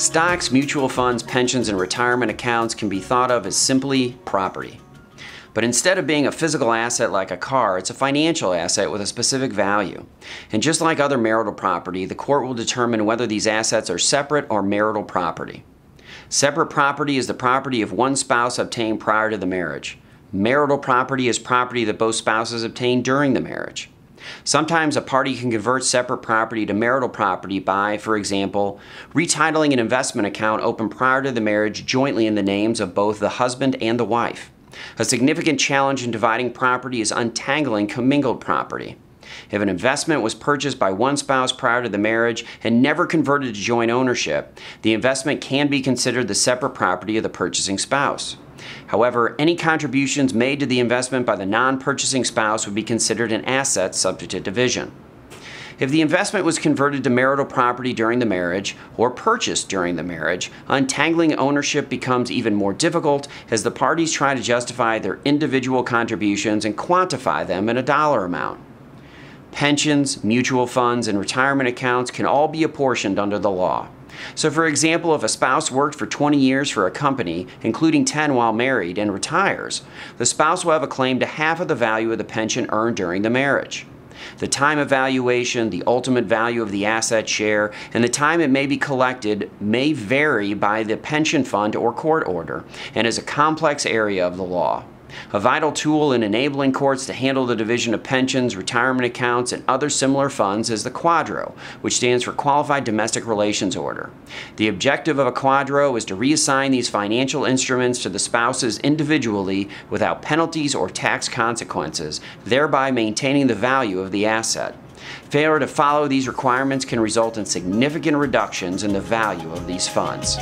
Stocks, mutual funds, pensions, and retirement accounts can be thought of as simply property. But instead of being a physical asset like a car, it's a financial asset with a specific value. And just like other marital property, the court will determine whether these assets are separate or marital property. Separate property is the property of one spouse obtained prior to the marriage. Marital property is property that both spouses obtained during the marriage. Sometimes a party can convert separate property to marital property by, for example, retitling an investment account opened prior to the marriage jointly in the names of both the husband and the wife. A significant challenge in dividing property is untangling commingled property. If an investment was purchased by one spouse prior to the marriage and never converted to joint ownership, the investment can be considered the separate property of the purchasing spouse. However, any contributions made to the investment by the non-purchasing spouse would be considered an asset subject to division. If the investment was converted to marital property during the marriage or purchased during the marriage, untangling ownership becomes even more difficult as the parties try to justify their individual contributions and quantify them in a dollar amount. Pensions, mutual funds, and retirement accounts can all be apportioned under the law. So for example, if a spouse worked for 20 years for a company, including 10 while married, and retires, the spouse will have a claim to half of the value of the pension earned during the marriage. The time of valuation, the ultimate value of the asset share, and the time it may be collected may vary by the pension fund or court order, and is a complex area of the law. A vital tool in enabling courts to handle the division of pensions, retirement accounts, and other similar funds is the QDRO, which stands for Qualified Domestic Relations Order. The objective of a QDRO is to reassign these financial instruments to the spouses individually without penalties or tax consequences, thereby maintaining the value of the asset. Failure to follow these requirements can result in significant reductions in the value of these funds.